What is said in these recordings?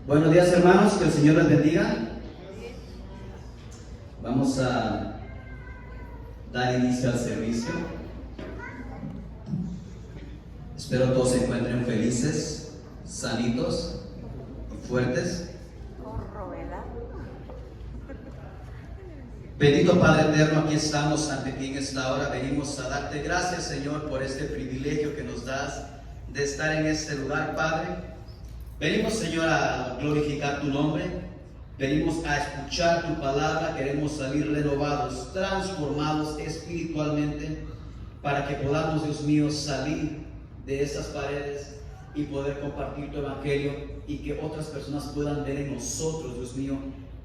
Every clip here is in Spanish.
Buenos días, hermanos, que el Señor les bendiga. Vamos a dar inicio al servicio. Espero todos se encuentren felices, sanitos y fuertes. Bendito Padre eterno, aquí estamos ante ti en esta hora. Venimos a darte gracias, Señor, por este privilegio que nos das de estar en este lugar, Padre. Venimos, Señor, a glorificar tu nombre. Venimos a escuchar tu palabra. Queremos salir renovados, transformados espiritualmente, para que podamos, Dios mío, salir de esas paredes y poder compartir tu evangelio, y que otras personas puedan ver en nosotros, Dios mío,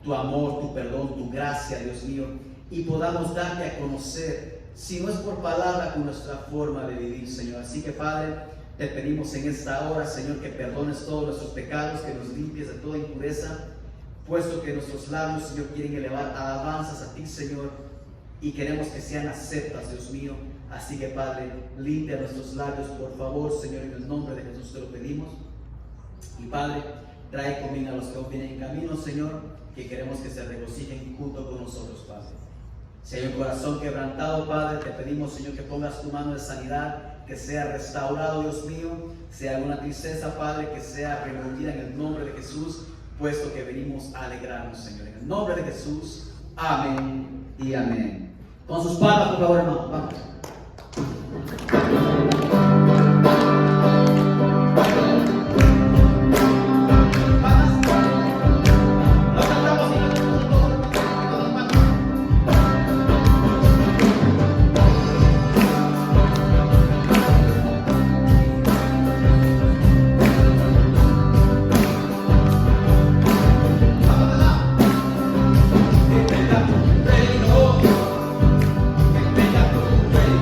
tu amor, tu perdón, tu gracia, Dios mío, y podamos darte a conocer, si no es por palabra, con nuestra forma de vivir, Señor. Así que, Padre, te pedimos en esta hora, Señor, que perdones todos nuestros pecados, que nos limpies de toda impureza, puesto que nuestros labios, Señor, quieren elevar alabanzas a ti, Señor, y queremos que sean aceptas, Dios mío. Así que, Padre, limpia nuestros labios, por favor, Señor, en el nombre de Jesús te lo pedimos. Y, Padre, trae conmigo a los que vienen en camino, Señor, que queremos que se regocijen junto con nosotros, Padre. Si hay un corazón quebrantado, Padre, te pedimos, Señor, que pongas tu mano de sanidad, que sea restaurado, Dios mío. Si hay alguna tristeza, Padre, que sea removida en el nombre de Jesús, puesto que venimos a alegrarnos, Señor. En el nombre de Jesús, amén y amén. Con sus palmas, por favor, hermano. Vamos. Venga tu reino,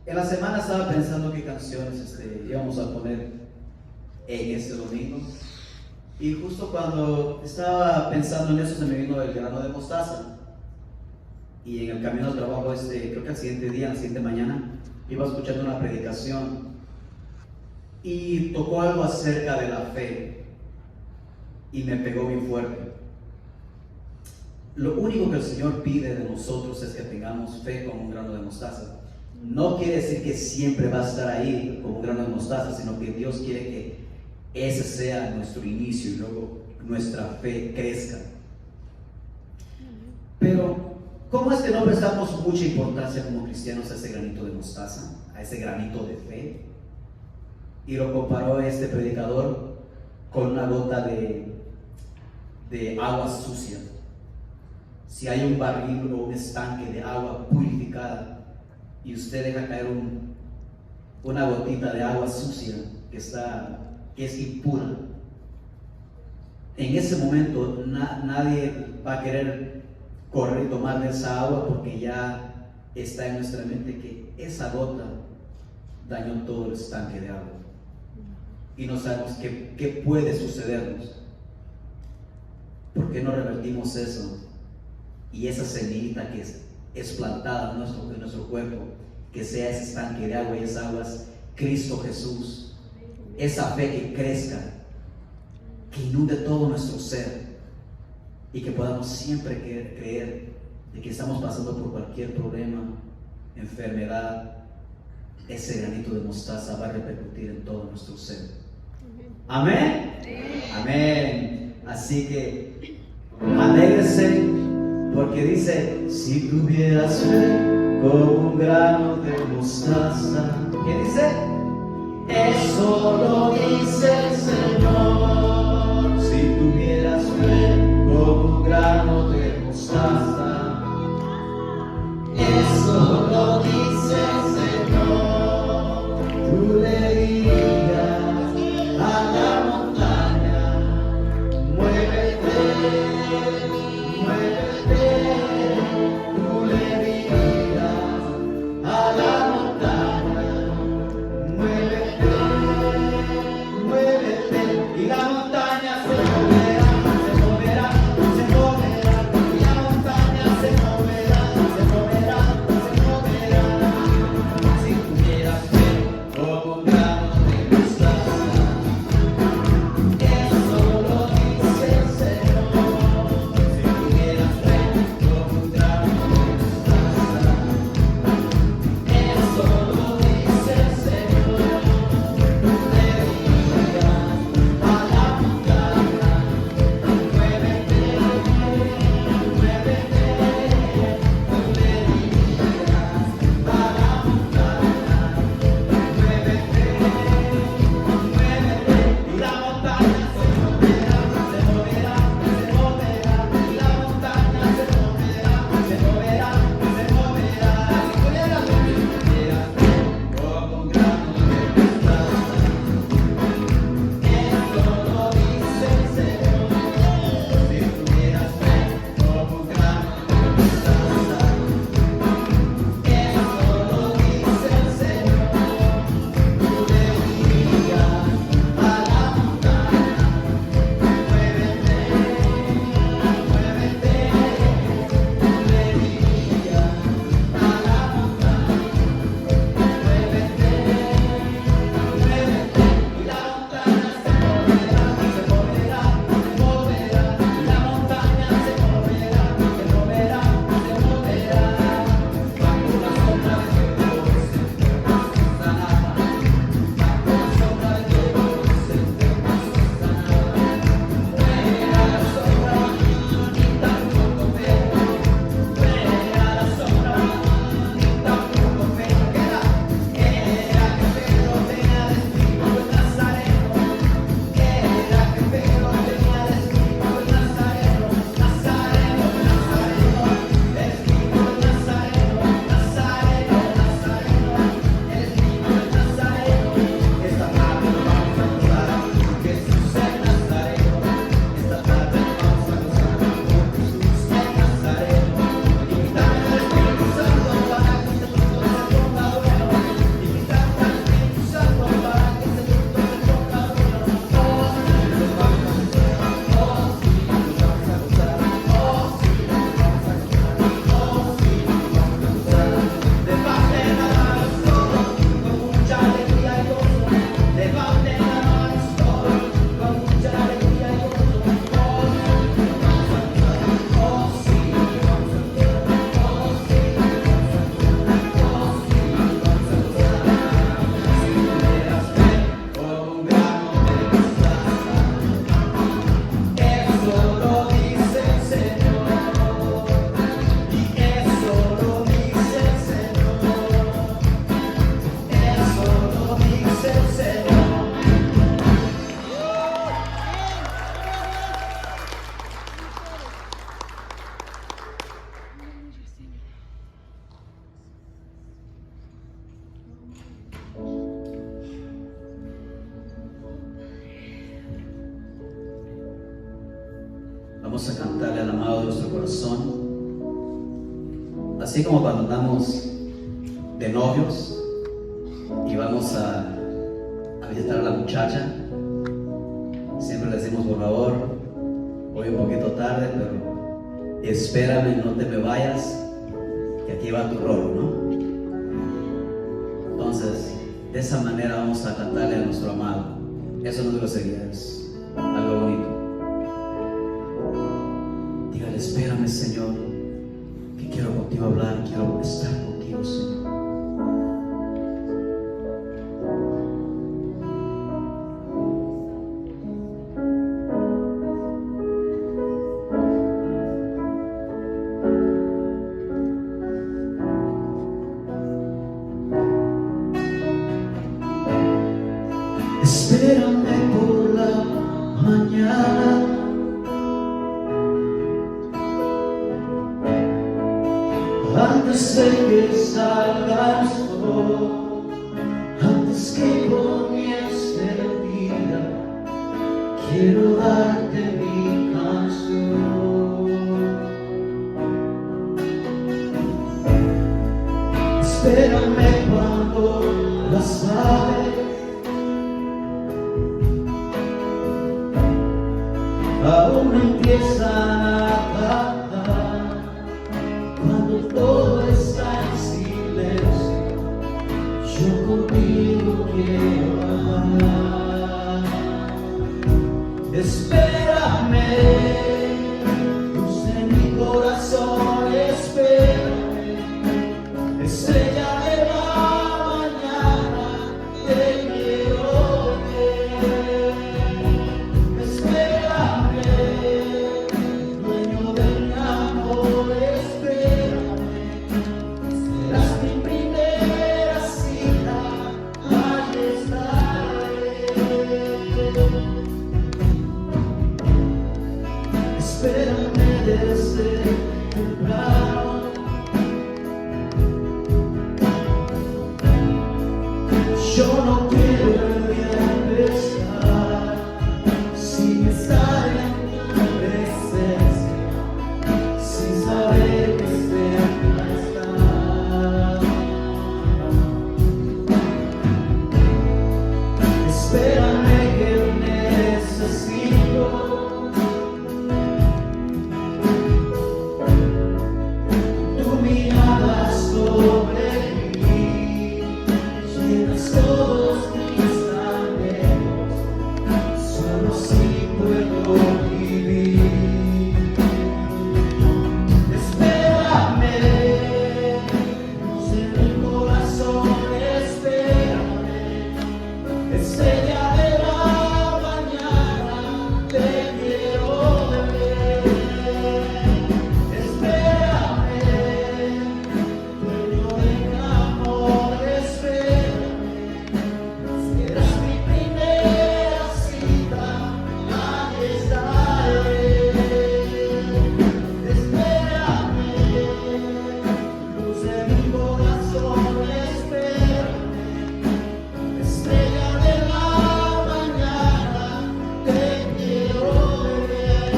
En la semana estaba pensando qué canciones íbamos a poner en este domingo. Y justo cuando estaba pensando en eso se me vino el grano de mostaza. Y en el camino al trabajo, creo que al siguiente día, la siguiente mañana, iba escuchando una predicación y tocó algo acerca de la fe y me pegó bien fuerte. Lo único que el Señor pide de nosotros es que tengamos fe como un grano de mostaza. No quiere decir que siempre va a estar ahí como un grano de mostaza, sino que Dios quiere que ese sea nuestro inicio y luego nuestra fe crezca. Pero, ¿cómo es que no prestamos mucha importancia como cristianos a ese granito de mostaza, a ese granito de fe? Y lo comparó este predicador con una gota de agua sucia. Si hay un barril o un estanque de agua purificada y usted deja caer una gotita de agua sucia que es impura, en ese momento nadie va a querer correr y tomar de esa agua porque ya está en nuestra mente que esa gota dañó todo el estanque de agua y no sabemos qué puede sucedernos. ¿Por qué no revertimos eso? Y esa semillita que es plantada en nuestro cuerpo, que sea ese estanque de agua, y esa agua es Cristo Jesús, esa fe que crezca, que inunde todo nuestro ser y que podamos siempre creer de que estamos pasando por cualquier problema, enfermedad. Ese granito de mostaza va a repercutir en todo nuestro ser. Amén. Amén. Así que alégrese, porque dice: si tuvieras fe como un grano de mostaza. ¿Qué dice? Eso lo dice el Señor. Si tuvieras fe como un grano de mostaza. Eso lo dice el Señor. Tú le dirías a la montaña: muévete, muévete. Tú le dirías a la montaña: muévete, muévete. Y la montaña se moverá, se moverá, se moverá. Y la montaña Vamos a cantarle al amado de nuestro corazón. Así como cuando andamos de novios y vamos a visitar a la muchacha, siempre le decimos, por favor, voy un poquito tarde, pero espérame, no te me vayas, que aquí va tu rol, ¿no? Entonces, de esa manera vamos a cantarle a nuestro amado. Eso no es grosería, es algo bonito. Dígale, espérame, Señor, que quiero contigo hablar, quiero estar contigo, Señor. Espérame por la mañana, antes de que salga el sol, antes que comience el día, quiero darte mi canción. Espérame cuando las aves aún empiezan a cantar, cuando todo está en silencio, yo contigo quiero hablar. Espérame, luz en mi corazón, espérame, estrella de la mañana, te quiero ver. Espérame, dueño de mi amor, espérame, serás mi primera cita, ahí estaré. Espérame desde temprano, yo no quiero empezar sin estar en tu presencia, sin saber que cerca estás. Espérame que necesito tu mirada sobre mí, llenas todos mis anhelos, solo si puedo vivir. Espérame, luz en mi corazón, espérame, estrella de la mañana, te quiero ver. Espérame, dueño de mi amor, espérame, serás mi primera cita, ahí estaré. Espérame, luz de mi corazón, espérame, estrella de la mañana, te quiero ver.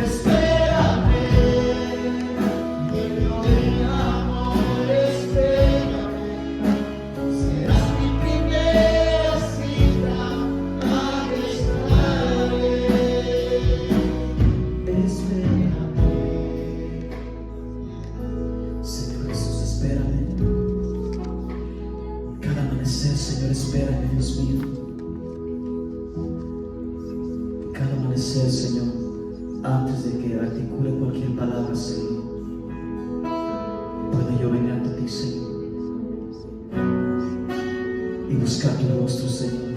Espérame, dueño de mi amor, espérame, serás mi primera cita, ahí estaré. Espérame, Señor Jesús, espérame. Cada amanecer, Señor, espérame, Dios mío. Cada amanecer, Señor, antes de que articule cualquier palabra, Señor, pueda yo venir ante ti, Señor, y buscar tu rostro, Señor,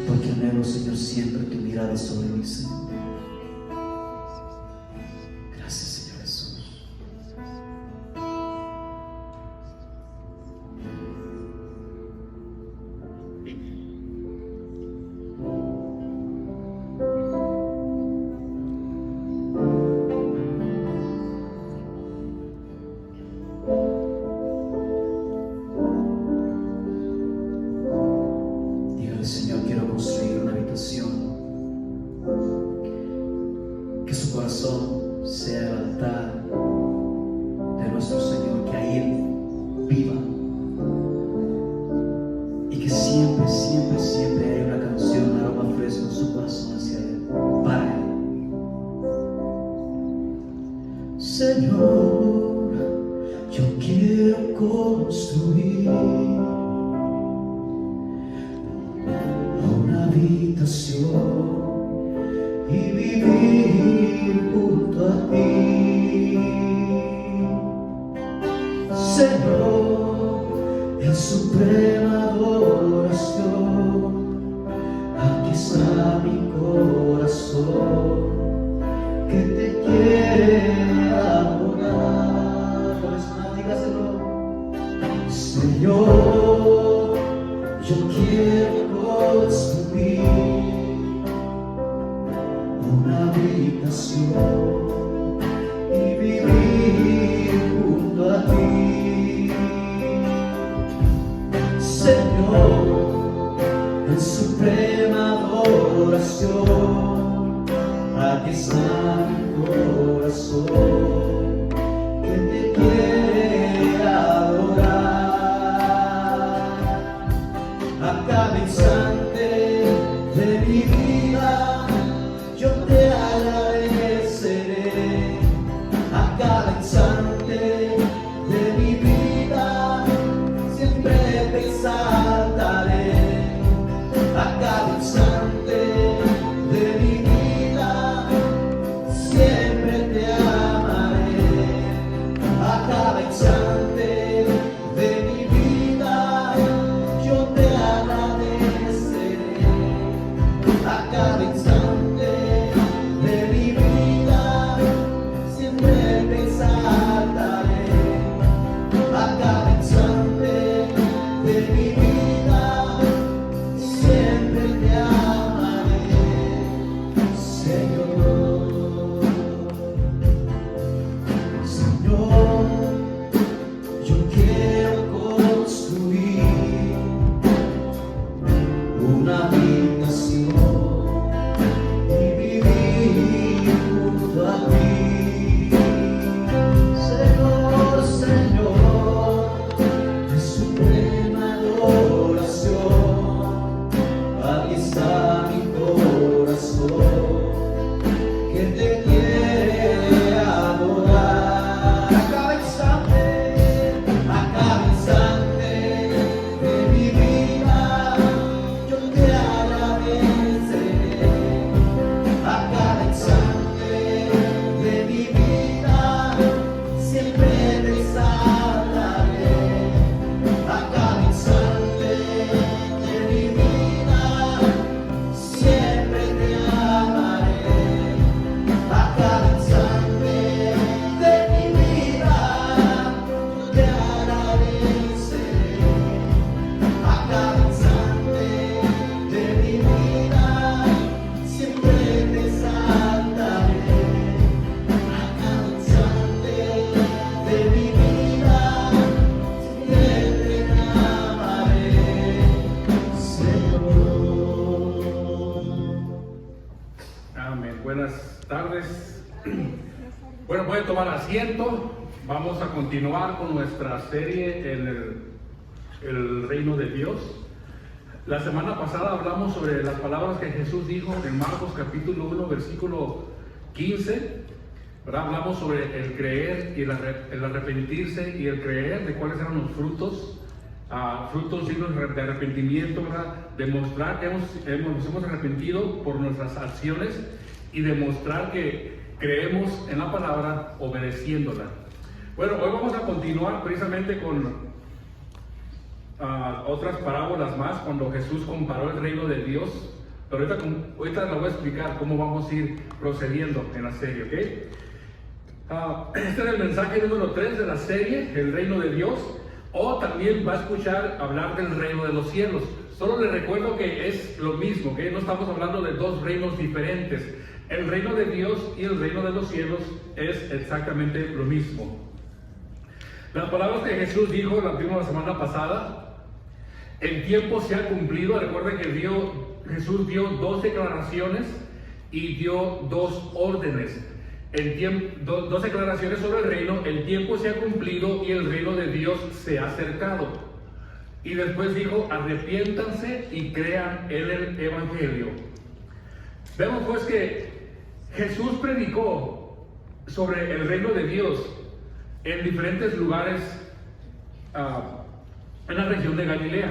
porque anhelo, Señor, siempre tu mirada sobre mí, Señor. Gracias, Señor Jesús. Dígale, Señor, quiero construir una habitación viva. Y que siempre, siempre, siempre haya una canción, un aroma fresco en su corazón hacia Él, para Él. Señor, yo quiero construir una habitación y vivir junto a ti. Señor, en suprema adoración, aquí está mi corazón que te quiere adorar. Por eso no dígaselo. Señor, yo quiero construir una habitación y vivir junto a ti. Señor, en suprema adoración, aquí está mi corazón que te quiere adorar. A cada instante de mi vida yo te agradeceré. A cada instante de mi vida siempre te exaltaré. A cada instante de mi vida siempre te amaré. A cada instante de mi vida yo te agradeceré. A cada instante de mi vida siempre te exaltaré. A cada instante de mi vida siempre te amaré, Señor. Señor, yo quiero construir una habitación y vivir junto a ti. Señor, Señor, en suprema adoración, aquí está mi corazón que te quiere adorar. A cada instante de mi vida yo te agradeceré. A cada instante de mi vida siempre te exaltaré. A cada instante de mi vida siempre te amaré. A cada instante de mi vida yo te agradeceré. A cada instante de mi vida siempre te exaltaré. A cada instante de mi vida siempre te amaré, Señor. Amén. Buenas tardes. Bueno, pueden tomar asiento. Vamos a continuar con nuestra serie en el reino de Dios. La semana pasada hablamos sobre las palabras que Jesús dijo en Marcos capítulo 1, versículo 15. ¿Verdad? Hablamos sobre el creer y el arrepentirse y el creer, de cuáles eran los frutos. Frutos dignos de arrepentimiento, ¿verdad? Demostrar que nos hemos arrepentido por nuestras acciones y demostrar que creemos en la palabra obedeciéndola. Bueno, hoy vamos a continuar precisamente con otras parábolas más, cuando Jesús comparó el reino de Dios. Pero ahorita les voy a explicar cómo vamos a ir procediendo en la serie, ¿ok? Este es el mensaje número 3 de la serie, el reino de Dios. O también va a escuchar hablar del reino de los cielos. Solo les recuerdo que es lo mismo, que no estamos hablando de dos reinos diferentes. El reino de Dios y el reino de los cielos es exactamente lo mismo. Las palabras que Jesús dijo la semana pasada, el tiempo se ha cumplido. Recuerden que Jesús dio 2 declaraciones y dio 2 órdenes. dos declaraciones sobre el reino: el tiempo se ha cumplido y el reino de Dios se ha acercado. Y después dijo: arrepiéntanse y crean en el evangelio. Vemos pues que Jesús predicó sobre el reino de Dios en diferentes lugares en la región de Galilea.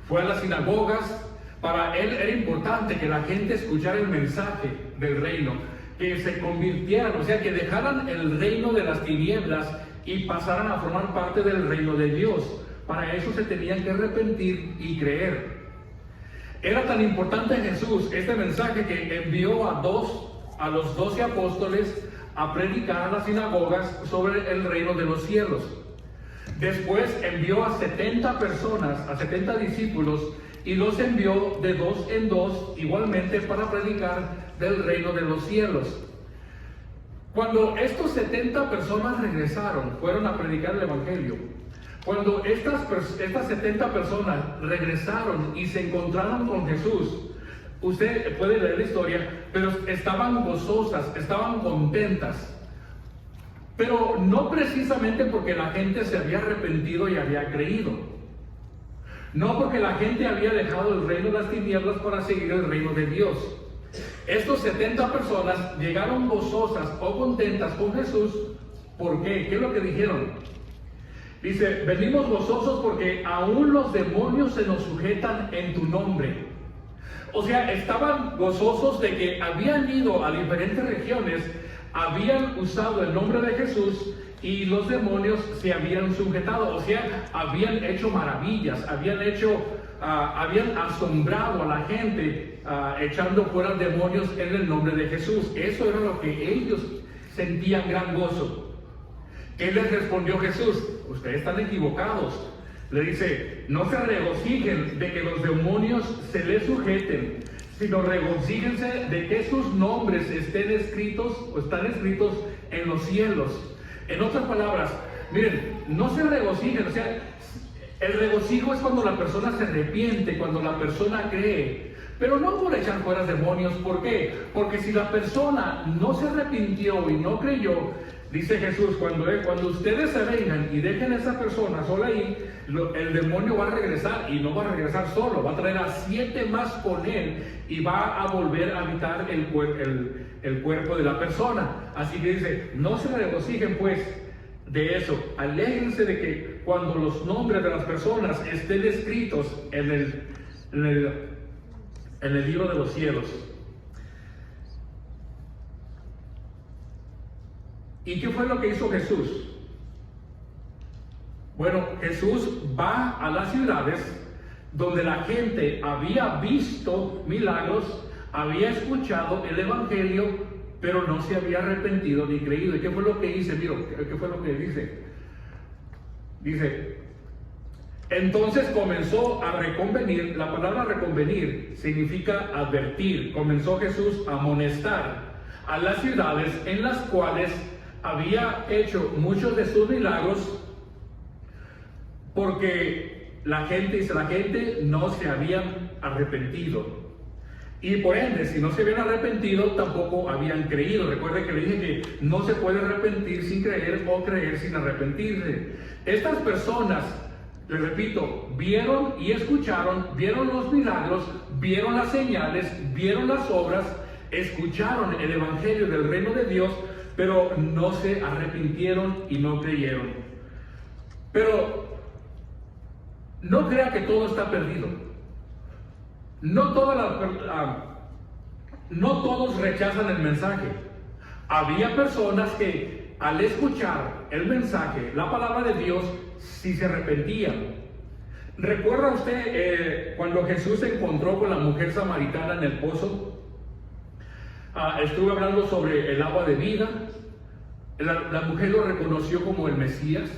Fue a las sinagogas. Para él era importante que la gente escuchara el mensaje del reino, que se convirtieran, o sea, que dejaran el reino de las tinieblas y pasaran a formar parte del reino de Dios. Para eso se tenían que arrepentir y creer. Era tan importante Jesús este mensaje que envió a los 12 apóstoles a predicar a las sinagogas sobre el reino de los cielos. Después envió a 70 personas, a 70 discípulos, y los envió de 2 en 2 igualmente para predicar del reino de los cielos. Cuando estos 70 personas regresaron, fueron a predicar el evangelio. Cuando estas 70 personas regresaron y se encontraron con Jesús, usted puede leer la historia, pero estaban gozosas, estaban contentas. Pero no precisamente porque la gente se había arrepentido y había creído. No porque la gente había dejado el reino de las tinieblas para seguir el reino de Dios. Estos 70 personas llegaron gozosas o contentas con Jesús. ¿Por qué? ¿Qué es lo que dijeron? Dice: venimos gozosos porque aún los demonios se nos sujetan en tu nombre. O sea, estaban gozosos de que habían ido a diferentes regiones, habían usado el nombre de Jesús y los demonios se habían sujetado. O sea, habían hecho maravillas, habían asombrado a la gente echando fuera demonios en el nombre de Jesús. Eso era lo que ellos sentían gran gozo. ¿Qué les respondió Jesús? Ustedes están equivocados. Le dice: no se regocijen de que los demonios se les sujeten, sino regocíjense de que sus nombres están escritos en los cielos. En otras palabras, miren, no se regocijen. O sea, el regocijo es cuando la persona se arrepiente, cuando la persona cree, pero no por echar fuera demonios. ¿Por qué? Porque si la persona no se arrepintió y no creyó, dice Jesús, cuando ustedes se vengan y dejen a esa persona sola ahí, el demonio va a regresar, y no va a regresar solo, va a traer a 7 más con él y va a volver a habitar el cuerpo de la persona. Así que dice: no se regocijen pues de eso, alégrense de que cuando los nombres de las personas estén escritos en el libro de los cielos. ¿Y qué fue lo que hizo Jesús? Bueno, Jesús va a las ciudades donde la gente había visto milagros, había escuchado el evangelio, pero no se había arrepentido ni creído. ¿Y qué fue lo que dice? Mira, ¿qué fue lo que dice? Dice: entonces comenzó a reconvenir. La palabra reconvenir significa advertir. Comenzó Jesús a amonestar a las ciudades en las cuales había hecho muchos de sus milagros, porque la gente no se habían arrepentido. Y por ende, si no se habían arrepentido, tampoco habían creído. Recuerden que le dije que no se puede arrepentir sin creer o creer sin arrepentirse. Estas personas, les repito, vieron y escucharon, vieron los milagros, vieron las señales, vieron las obras, escucharon el evangelio del reino de Dios, pero no se arrepintieron y no creyeron. Pero no crea que todo está perdido. No todos rechazan el mensaje. Había personas que al escuchar el mensaje, la palabra de Dios, sí se arrepentían. ¿Recuerda usted cuando Jesús se encontró con la mujer samaritana en el pozo? Estuve hablando sobre el agua de vida. La mujer lo reconoció como el Mesías.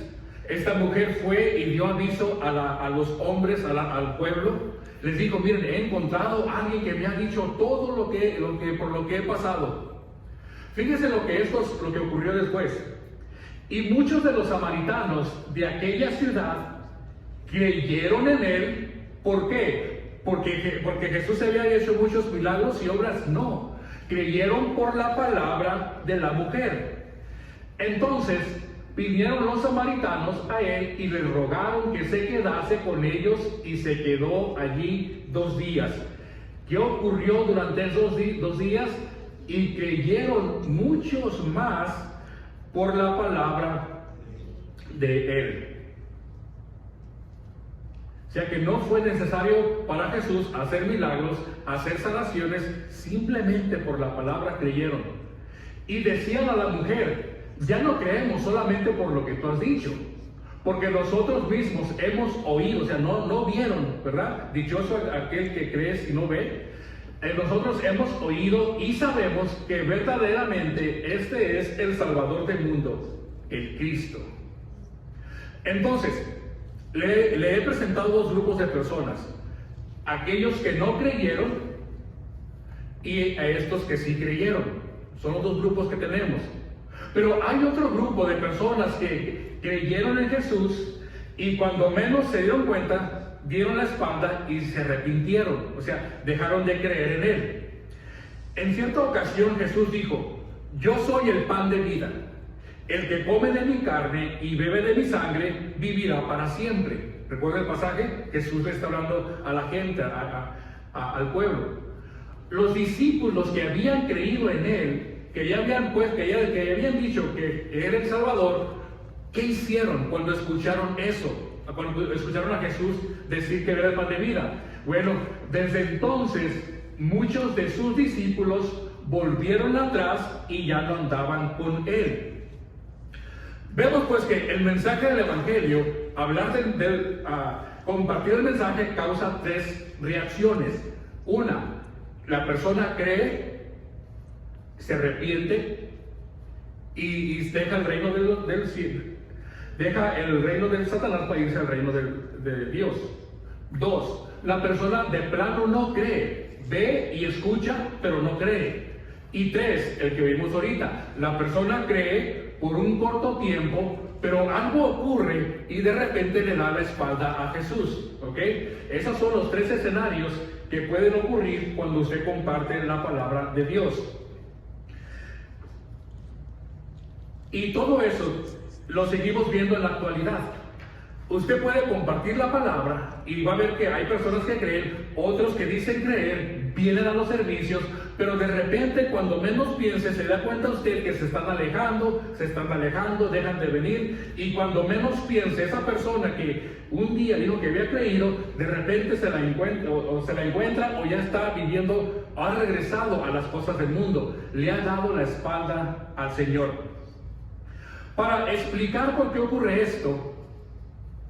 Esta mujer fue y dio aviso a los hombres, al pueblo. Les dijo: miren, he encontrado a alguien que me ha dicho todo por lo que he pasado. Fíjense lo que ocurrió después. Y muchos de los samaritanos de aquella ciudad creyeron en él. ¿Por qué? Porque Jesús había hecho muchos milagros y obras. No. creyeron por la palabra de la mujer. Entonces vinieron los samaritanos a él y le rogaron que se quedase con ellos, y se quedó allí 2 días. ¿Qué ocurrió durante esos 2 días? Y creyeron muchos más por la palabra de él. O sea que no fue necesario para Jesús hacer milagros, hacer sanaciones, simplemente por la palabra creyeron. Y decían a la mujer: ya no creemos solamente por lo que tú has dicho, porque nosotros mismos hemos oído, o sea, no vieron, ¿verdad? Dichoso aquel que cree y no ve. Nosotros hemos oído y sabemos que verdaderamente este es el Salvador del mundo, el Cristo. Entonces, le he presentado 2 grupos de personas: aquellos que no creyeron y a estos que sí creyeron. Son los 2 grupos que tenemos. Pero hay otro grupo de personas que creyeron en Jesús y cuando menos se dieron cuenta, dieron la espalda y se arrepintieron, o sea, dejaron de creer en él. En cierta ocasión Jesús dijo: yo soy el pan de vida. El que come de mi carne y bebe de mi sangre vivirá para siempre. ¿Recuerda el pasaje? Jesús le está hablando a la gente, al pueblo. Los discípulos que habían creído en él, que ya habían dicho que era el Salvador, ¿qué hicieron cuando escucharon eso? Cuando escucharon a Jesús decir que era el pan de vida. Bueno, desde entonces muchos de sus discípulos volvieron atrás y ya no andaban con él. Vemos pues que el mensaje del Evangelio, compartir el mensaje, causa 3 reacciones. Una, la persona cree, se arrepiente y deja el reino del cielo, deja el reino del Satanás para irse al reino de Dios. 2, la persona de plano no cree, ve y escucha, pero no cree. Y 3, el que vimos ahorita, la persona cree por un corto tiempo, pero algo ocurre y de repente le da la espalda a Jesús. ¿Ok? Esos son los 3 escenarios que pueden ocurrir cuando usted comparte la palabra de Dios. Y todo eso lo seguimos viendo en la actualidad. Usted puede compartir la palabra y va a ver que hay personas que creen, otros que dicen creer, vienen a los servicios, pero de repente cuando menos piense se da cuenta usted que se están alejando, dejan de venir, y cuando menos piense esa persona que un día dijo que había creído, de repente se la encuentra o ya está viviendo, ha regresado a las cosas del mundo, le ha dado la espalda al Señor. Para explicar por qué ocurre esto,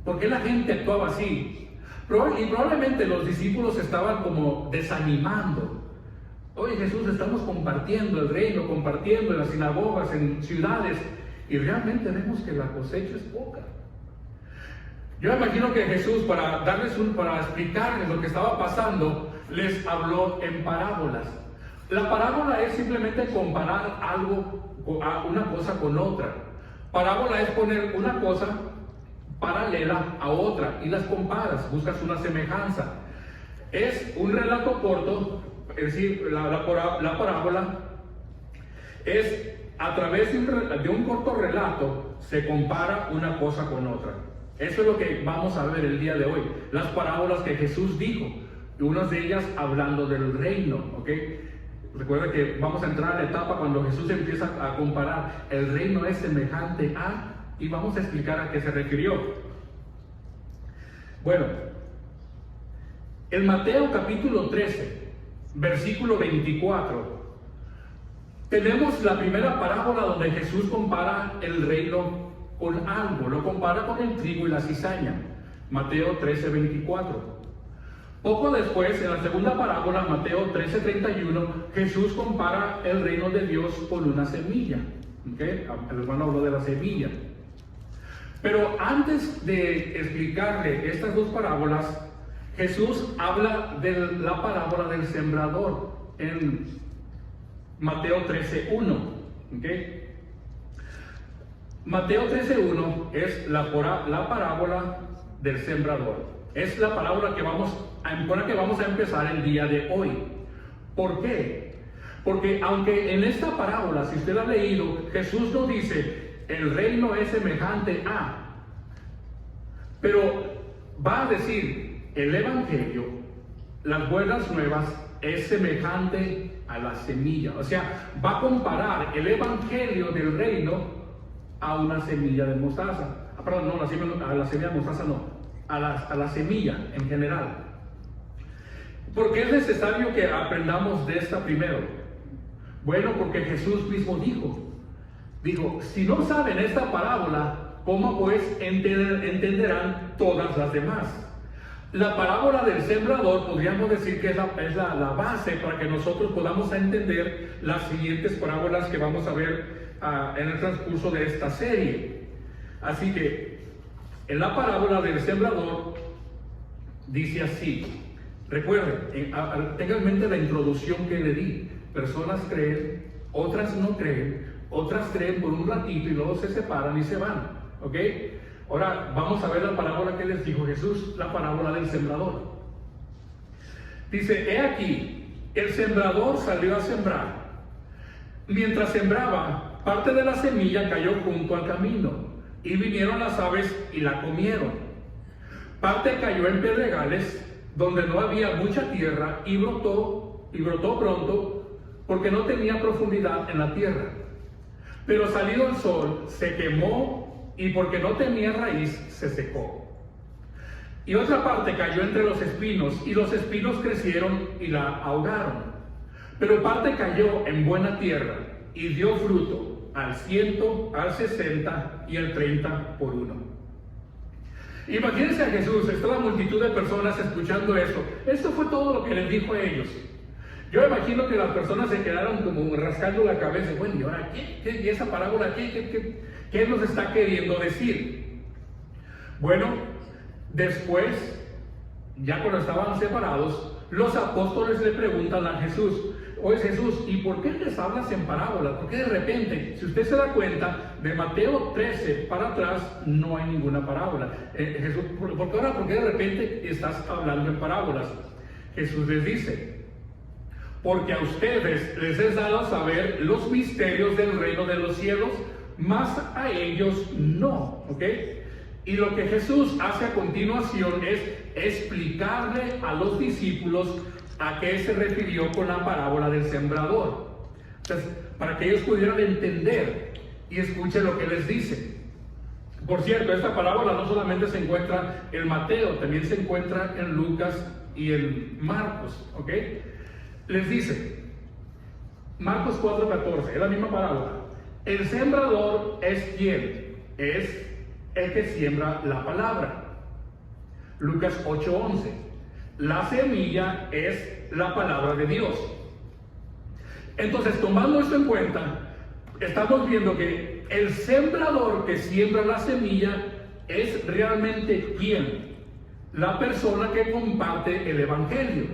por qué la gente actuaba así, y probablemente los discípulos estaban como desanimando. Oye, Jesús, estamos compartiendo el reino, compartiendo en las sinagogas, en ciudades, y realmente vemos que la cosecha es poca. Yo imagino que Jesús, para explicarles lo que estaba pasando, les habló en parábolas. La parábola es simplemente comparar una cosa con otra. Parábola es poner una cosa paralela a otra y las comparas, buscas una semejanza. Es un relato corto, es decir, la parábola es a través de un corto relato se compara una cosa con otra. Eso es lo que vamos a ver el día de hoy, las parábolas que Jesús dijo, y unas de ellas hablando del reino, ¿ok? Recuerda que vamos a entrar a la etapa cuando Jesús empieza a comparar, el reino es semejante a, y vamos a explicar a qué se refirió. Bueno, en Mateo capítulo 13, versículo 24, tenemos la primera parábola donde Jesús compara el reino con algo, lo compara con el trigo y la cizaña. Mateo 13, 24. Poco después, en la segunda parábola, Mateo 13, 31, Jesús compara el reino de Dios con una semilla. ¿Okay? El hermano habló de la semilla. Pero antes de explicarle estas 2 parábolas, Jesús habla de la parábola del sembrador en Mateo 13:1. ¿Okay? Mateo 13:1 es la parábola del sembrador. Es la parábola con la que vamos a empezar el día de hoy. ¿Por qué? Porque aunque en esta parábola, si usted la ha leído, Jesús no dice, el reino es semejante a, pero va a decir, el evangelio, las buenas nuevas, es semejante a la semilla. O sea, va a comparar el evangelio del reino a una semilla de mostaza. Perdón, no, a la semilla de mostaza no, a la semilla en general. ¿Por qué es necesario que aprendamos de esta primero? Bueno, porque Jesús mismo dijo, si no saben esta parábola, ¿cómo pues entenderán todas las demás? La parábola del sembrador podríamos decir que es la base para que nosotros podamos entender las siguientes parábolas que vamos a ver en el transcurso de esta serie. Así que en la parábola del sembrador dice así. Recuerden, tengan en mente la introducción que le di. Personas creen, otras no creen, otras creen por un ratito y luego se separan y se van. ¿Ok? Ahora vamos a ver la parábola que les dijo Jesús, la parábola del sembrador. Dice, he aquí, el sembrador salió a sembrar. Mientras sembraba, parte de la semilla cayó junto al camino, y vinieron las aves y la comieron. Parte cayó en pedregales, donde no había mucha tierra, y brotó pronto, porque no tenía profundidad en la tierra. Pero salido el sol, se quemó, y porque no tenía raíz, se secó. Y otra parte cayó entre los espinos, y los espinos crecieron y la ahogaron. Pero parte cayó en buena tierra, y dio fruto, al 100, al 60 y al 30 por uno. Imagínense a Jesús, está la multitud de personas escuchando esto. Esto fue todo lo que les dijo a ellos. Yo imagino que las personas se quedaron como rascando la cabeza. Bueno, ¿y ahora qué? ¿Y esa parábola qué nos está queriendo decir? Bueno, después, ya cuando estaban separados, los apóstoles le preguntan a Jesús, oye Jesús, ¿y por qué les hablas en parábolas? ¿Por qué de repente, si usted se da cuenta, de Mateo 13 para atrás no hay ninguna parábola? Jesús, ¿por qué de repente estás hablando en parábolas? Jesús les dice, porque a ustedes les es dado saber los misterios del reino de los cielos, mas a ellos no, ¿ok? Y lo que Jesús hace a continuación es explicarle a los discípulos a qué se refirió con la parábola del sembrador. Entonces, para que ellos pudieran entender y escuchen lo que les dice. Por cierto, esta parábola no solamente se encuentra en Mateo, también se encuentra en Lucas y en Marcos, ¿ok? Les dice, Marcos 4:14, es la misma parábola. El sembrador es ¿quién? Es el que siembra la palabra. Lucas 8:11. La semilla es la palabra de Dios. Entonces, tomando esto en cuenta, estamos viendo que el sembrador que siembra la semilla es realmente ¿quién? La persona que comparte el evangelio,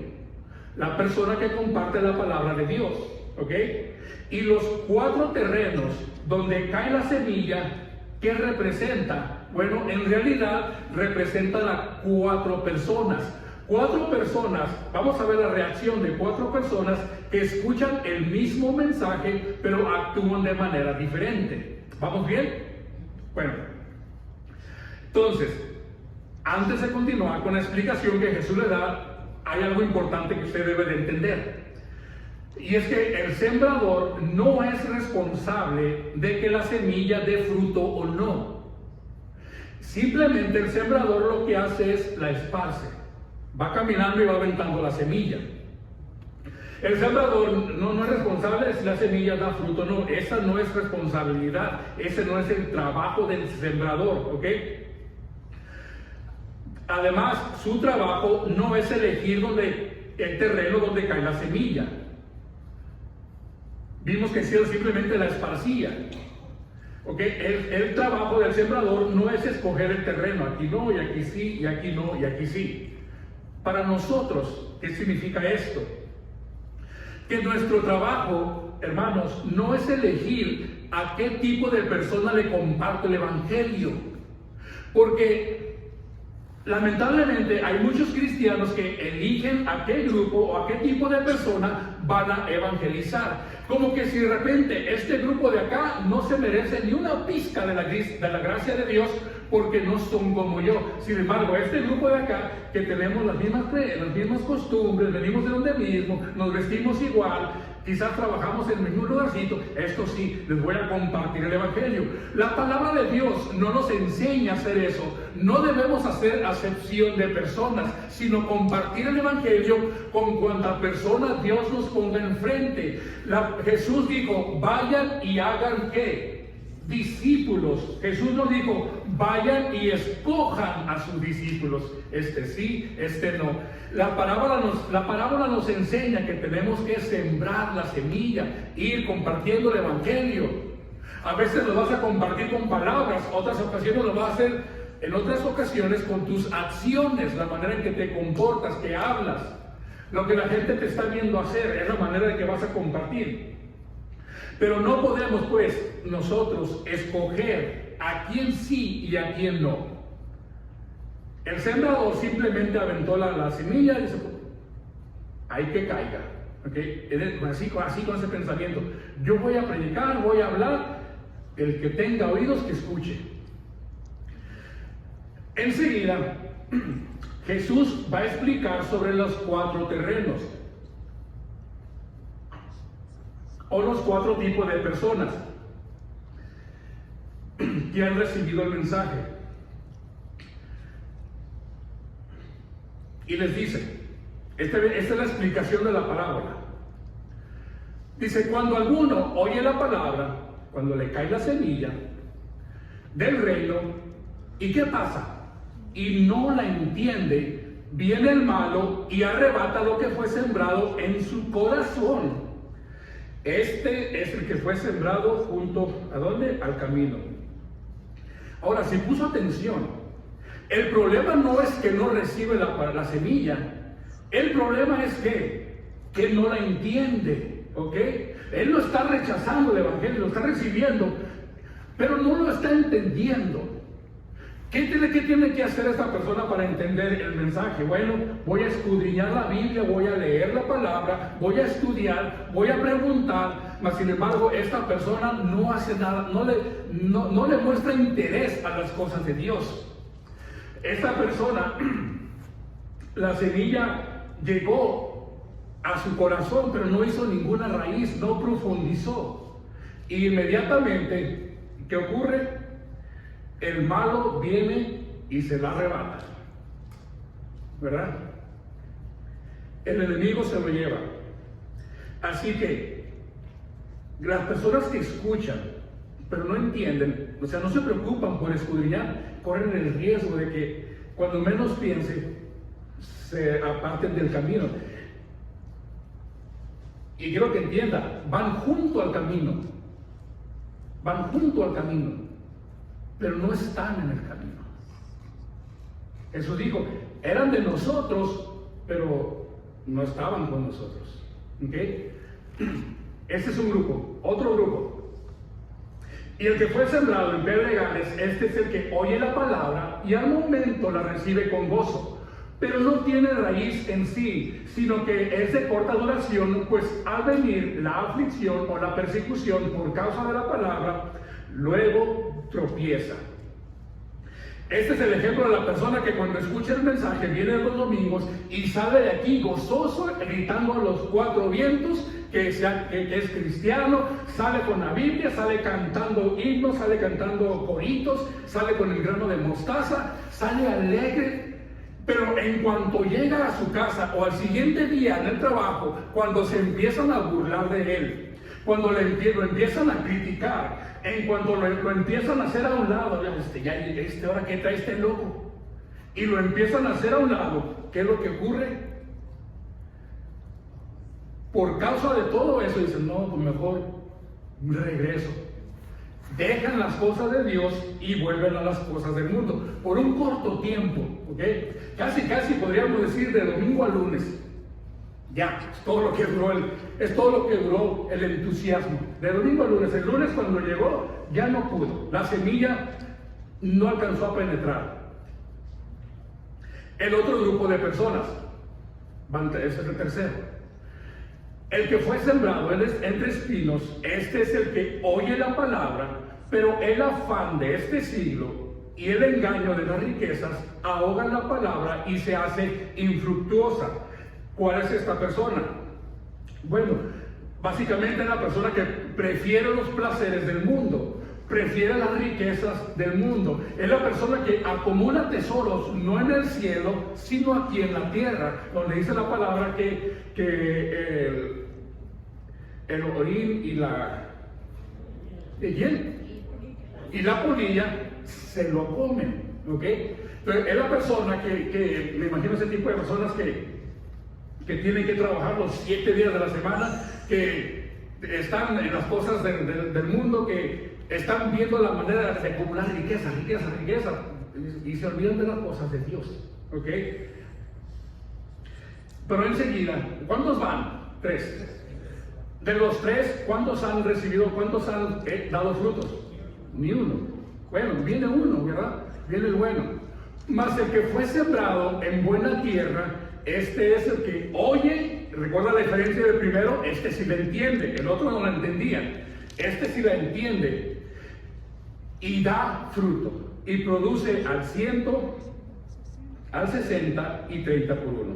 la persona que comparte la palabra de Dios, ¿ok? Y los 4 terrenos donde cae la semilla, ¿qué representa? Bueno, en realidad representan a 4 personas. 4 personas, vamos a ver la reacción de 4 personas que escuchan el mismo mensaje, pero actúan de manera diferente. ¿Vamos bien? Bueno, entonces, antes de continuar con la explicación que Jesús le da, hay algo importante que usted debe de entender. Y es que el sembrador no es responsable de que la semilla dé fruto o no. Simplemente el sembrador lo que hace es la esparce. Va caminando y va aventando la semilla. El sembrador no es responsable de si la semilla da fruto o no. Esa no es responsabilidad. Ese no es el trabajo del sembrador, ¿ok? Además, su trabajo no es elegir el terreno donde cae la semilla. Vimos que simplemente la esparcía. ¿Okay? El trabajo del sembrador no es escoger el terreno. Aquí no, y aquí sí, y aquí no, y aquí sí. Para nosotros, ¿qué significa esto? Que nuestro trabajo, hermanos, no es elegir a qué tipo de persona le comparto el evangelio. Porque Lamentablemente hay muchos cristianos que eligen a qué grupo o a qué tipo de persona van a evangelizar. Como que si de repente este grupo de acá no se merece ni una pizca de la gracia de Dios porque no son como yo. Sin embargo, este grupo de acá, que tenemos las mismas costumbres, venimos de donde mismo, nos vestimos igual, quizás trabajamos en el mismo lugarcito, esto sí, les voy a compartir el Evangelio. La palabra de Dios no nos enseña a hacer eso. No debemos hacer acepción de personas, sino compartir el Evangelio con cuanta persona Dios nos ponga enfrente. Jesús dijo, vayan y hagan ¿qué? Discípulos. Jesús nos dijo, vayan y escojan a sus discípulos. Este sí, este no. La parábola nos enseña que tenemos que sembrar la semilla, ir compartiendo el Evangelio. A veces lo vas a compartir con palabras, otras ocasiones lo vas a hacer en otras ocasiones con tus acciones, la manera en que te comportas, que hablas. Lo que la gente te está viendo hacer es la manera en que vas a compartir. Pero no podemos, pues, nosotros escoger a quién sí y a quién no. El sembrador simplemente aventó la semilla y dice, hay que caiga. ¿Okay? Así con ese pensamiento. Yo voy a predicar, voy a hablar, el que tenga oídos que escuche. Enseguida, Jesús va a explicar sobre los 4 terrenos. O los 4 tipos de personas que han recibido el mensaje. Y les dice, esta es la explicación de la parábola. Dice, cuando alguno oye la palabra, cuando le cae la semilla del reino, ¿y qué pasa? Y no la entiende, viene el malo y arrebata lo que fue sembrado en su corazón. Este es el que fue sembrado junto, ¿a dónde? Al camino. Ahora, si puso atención, el problema no es que no recibe la semilla, el problema es que no la entiende, ¿ok? Él no está rechazando el Evangelio, lo está recibiendo, pero no lo está entendiendo. ¿Qué tiene que hacer esta persona para entender el mensaje? Bueno, voy a escudriñar la Biblia, voy a leer la palabra, voy a estudiar, voy a preguntar, mas sin embargo esta persona no hace nada, no le muestra interés a las cosas de Dios. Esta persona, la semilla llegó a su corazón, pero no hizo ninguna raíz, no profundizó. Y inmediatamente, ¿qué ocurre? El malo viene y se la arrebata, ¿verdad? El enemigo se lo lleva. Así que las personas que escuchan pero no entienden, o sea, no se preocupan por escudriñar, corren el riesgo de que cuando menos piense se aparten del camino. Y quiero que entienda, van junto al camino, pero no están en el camino. Jesús dijo, eran de nosotros, pero no estaban con nosotros. ¿Okay? Este es un grupo. Otro grupo. Y el que fue sembrado en pedregales, este es el que oye la palabra y al momento la recibe con gozo, pero no tiene raíz en sí, sino que es de corta duración, pues al venir la aflicción o la persecución por causa de la palabra, luego tropieza. Este es el ejemplo de la persona que cuando escucha el mensaje viene los domingos y sale de aquí gozoso, gritando a los 4 vientos que es cristiano, sale con la Biblia, sale cantando himnos, sale cantando coritos, sale con el grano de mostaza, sale alegre. Pero en cuanto llega a su casa o al siguiente día en el trabajo, cuando se empiezan a burlar de él, cuando lo empiezan a criticar, en cuanto lo empiezan a hacer a un lado, ahora que trae este loco, y lo empiezan a hacer a un lado, ¿qué es lo que ocurre? Por causa de todo eso dicen, no, pues mejor regreso. Dejan las cosas de Dios y vuelven a las cosas del mundo por un corto tiempo, ¿ok? Casi podríamos decir de domingo a lunes. Ya, es todo lo que duró el entusiasmo. De domingo a lunes. El lunes cuando llegó ya no pudo. La semilla no alcanzó a penetrar. El otro grupo de personas, ese es el tercero. El que fue sembrado entre espinos, este es el que oye la palabra, pero el afán de este siglo y el engaño de las riquezas ahogan la palabra y se hace infructuosa. ¿Cuál es esta persona? Bueno, básicamente es la persona que prefiere los placeres del mundo, prefiere las riquezas del mundo. Es la persona que acumula tesoros no en el cielo, sino aquí en la tierra, donde dice la palabra que el orín y la polilla se lo comen, ¿ok? Entonces, es la persona que me imagino ese tipo de personas que tienen que trabajar los 7 días de la semana, que están en las cosas del mundo, que están viendo la manera de acumular riqueza, y se olvidan de las cosas de Dios, ¿ok? Pero enseguida, ¿cuántos van? 3. De los 3, ¿cuántos han recibido, cuántos han dado frutos? Ni uno. Bueno, viene uno, ¿verdad? Viene el bueno. Mas el que fue sembrado en buena tierra, este es el que oye. Recuerda la diferencia del primero, este sí la entiende, el otro no la entendía. Este sí la entiende y da fruto y produce al 100, al 60 y 30 por uno.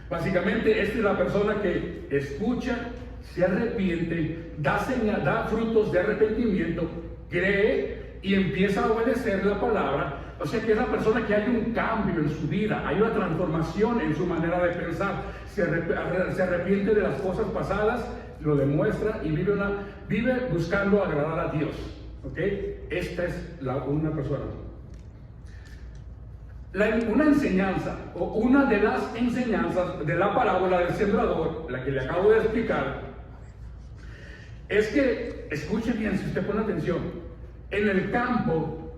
Básicamente, esta es la persona que escucha, se arrepiente, da frutos de arrepentimiento, cree y empieza a obedecer la palabra. O sea que es la persona que hay un cambio en su vida, hay una transformación en su manera de pensar, se arrepiente de las cosas pasadas, lo demuestra y vive buscando agradar a Dios. ¿Ok? Esta es una persona. Una enseñanza, o una de las enseñanzas de la parábola del sembrador, la que le acabo de explicar, es que, escuche bien si usted pone atención, en el campo,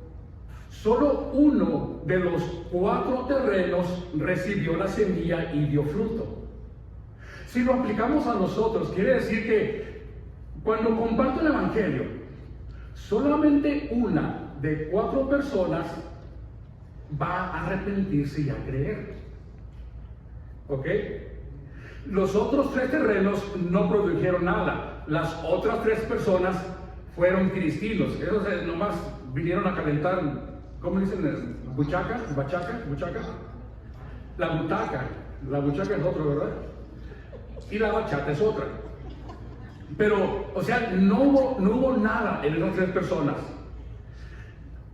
solo uno de los 4 terrenos recibió la semilla y dio fruto. Si lo aplicamos a nosotros, quiere decir que cuando comparto el Evangelio, solamente una de 4 personas va a arrepentirse y a creer. ¿Ok? Los otros 3 terrenos no produjeron nada. Las otras 3 personas fueron cristinos. Esos nomás vinieron a calentar, ¿cómo dicen? ¿Buchaca? La buchaca es otro, ¿verdad? Y la bachata es otra. Pero, o sea, no hubo nada en esas 3 personas.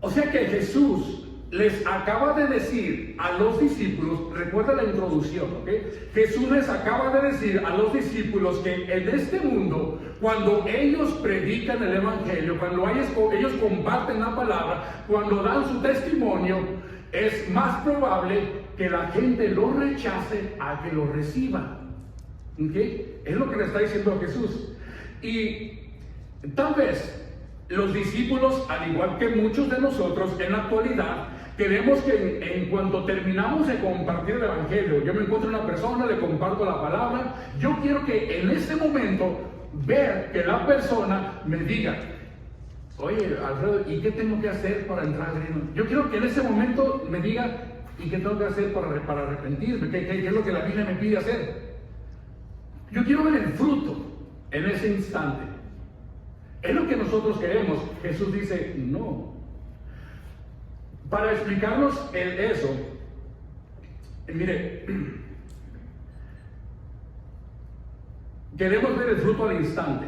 O sea que Jesús les acaba de decir a los discípulos, recuerda la introducción, ¿ok? Jesús les acaba de decir a los discípulos que en este mundo, cuando ellos predican el Evangelio, cuando ellos comparten la palabra, cuando dan su testimonio, es más probable que la gente lo rechace a que lo reciba. ¿Ok? Es lo que le está diciendo Jesús. Y tal vez los discípulos, al igual que muchos de nosotros en la actualidad, queremos que en cuanto terminamos de compartir el Evangelio, yo me encuentro una persona, le comparto la palabra, yo quiero que en ese momento ver que la persona me diga, oye, Alfredo, ¿y qué tengo que hacer para entrar al reino? Yo quiero que en ese momento me diga, ¿y qué tengo que hacer para arrepentirme? ¿Qué es lo que la Biblia me pide hacer? Yo quiero ver el fruto en ese instante. Es lo que nosotros queremos. Jesús dice, no. Para explicarnos eso, mire, queremos ver el fruto al instante.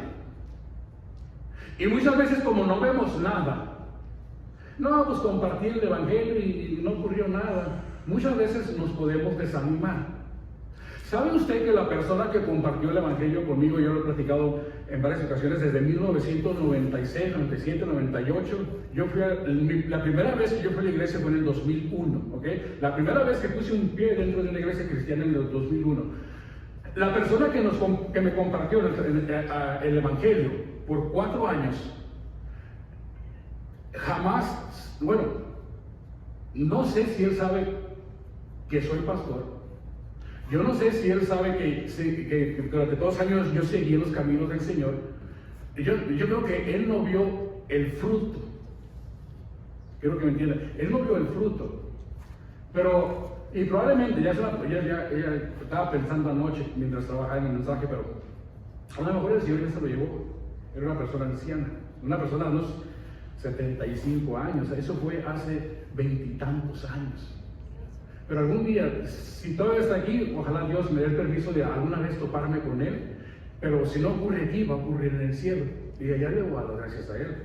Y muchas veces como no vemos nada, no, pues compartí el Evangelio y no ocurrió nada, muchas veces nos podemos desanimar. ¿Sabe usted que la persona que compartió el Evangelio conmigo, yo lo he platicado en varias ocasiones, desde 1996, 97, 98, la primera vez que yo fui a la iglesia fue en el 2001, ¿ok? La primera vez que puse un pie dentro de una iglesia cristiana en el 2001. La persona que me compartió el Evangelio por 4 años, jamás, bueno, no sé si él sabe que soy pastor. Yo no sé si él sabe que durante todos los años yo seguí los caminos del Señor. Yo creo que él no vio el fruto. Quiero que me entiendan. Él no vio el fruto. Pero Y probablemente ella estaba pensando anoche mientras trabajaba en el mensaje, pero a lo mejor el Señor ya se lo llevó. Era una persona anciana, una persona de unos 75 años. Eso fue hace 20 y tantos años. Pero algún día, si todavía está aquí, ojalá Dios me dé el permiso de alguna vez toparme con Él. Pero si no ocurre aquí, va a ocurrir en el cielo. Y allá le voy a dar gracias a Él.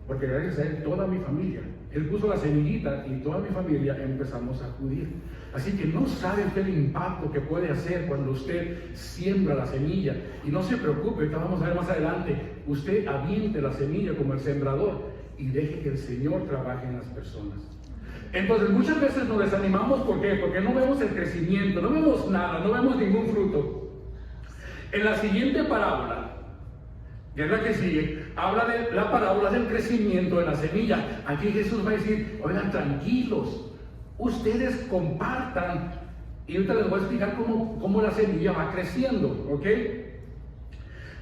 Porque gracias a Él, toda mi familia, Él puso la semillita y toda mi familia empezamos a acudir. Así que no sabe usted el impacto que puede hacer cuando usted siembra la semilla. Y no se preocupe, ahorita vamos a ver más adelante, usted aviente la semilla como el sembrador y deje que el Señor trabaje en las personas. Entonces muchas veces nos desanimamos, ¿por qué? Porque no vemos el crecimiento, no vemos nada, no vemos ningún fruto. En la siguiente parábola, que es la que sigue, habla de la parábola del crecimiento de la semilla. Aquí Jesús va a decir, oigan, tranquilos, ustedes compartan, y ahorita les voy a explicar cómo la semilla va creciendo, ¿ok?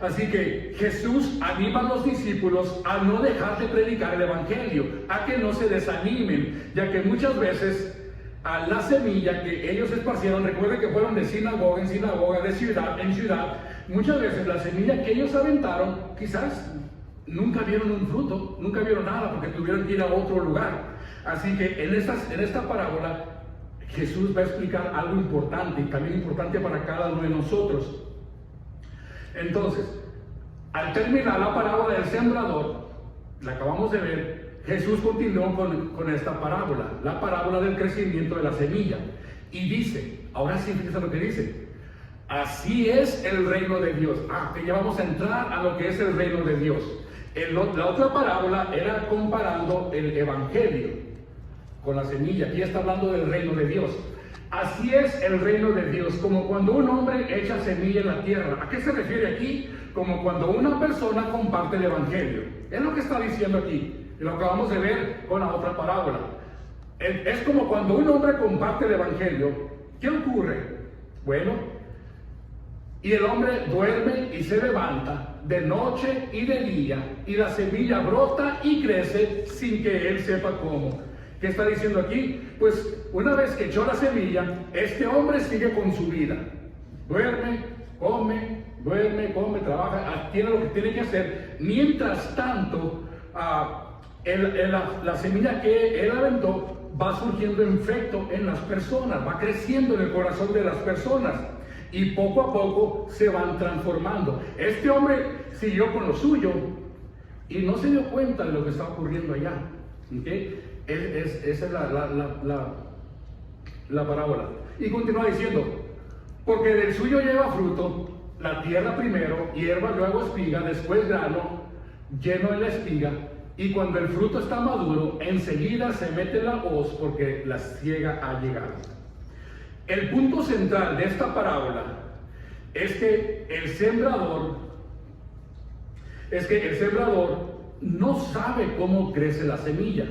Así que Jesús anima a los discípulos a no dejar de predicar el Evangelio, a que no se desanimen, ya que muchas veces a la semilla que ellos esparcieron, recuerden que fueron de sinagoga en sinagoga, de ciudad en ciudad, muchas veces la semilla que ellos aventaron, quizás nunca vieron un fruto, nunca vieron nada, porque tuvieron que ir a otro lugar. Así que en esta parábola, Jesús va a explicar algo importante, y también importante para cada uno de nosotros. Entonces, al terminar la parábola del sembrador, la acabamos de ver, Jesús continuó con esta parábola, la parábola del crecimiento de la semilla. Y dice, ahora sí, fíjense lo que dice, así es el reino de Dios. Que ya vamos a entrar a lo que es el reino de Dios. La otra parábola era comparando el Evangelio con la semilla. Aquí está hablando del reino de Dios. Así es el reino de Dios, como cuando un hombre echa semilla en la tierra. ¿A qué se refiere aquí? Como cuando una persona comparte el Evangelio. Es lo que está diciendo aquí. Y lo acabamos de ver con la otra parábola. Es como cuando un hombre comparte el Evangelio. ¿Qué ocurre? Bueno, y el hombre duerme y se levanta de noche y de día, y la semilla brota y crece sin que él sepa cómo. ¿Qué está diciendo aquí? Pues una vez que echó la semilla, este hombre sigue con su vida. Duerme, come, trabaja, tiene lo que tiene que hacer. Mientras tanto, la semilla que él aventó va surgiendo efecto en las personas, va creciendo en el corazón de las personas. Y poco a poco se van transformando. Este hombre siguió con lo suyo y no se dio cuenta de lo que estaba ocurriendo allá. ¿Okay? Esa es la parábola. Y continúa diciendo, porque del suyo lleva fruto, la tierra primero, hierba, luego espiga, después grano, lleno en la espiga, y cuando el fruto está maduro, enseguida se mete la hoz porque la siega ha llegado. El punto central de esta parábola es que el sembrador no sabe cómo crece la semilla.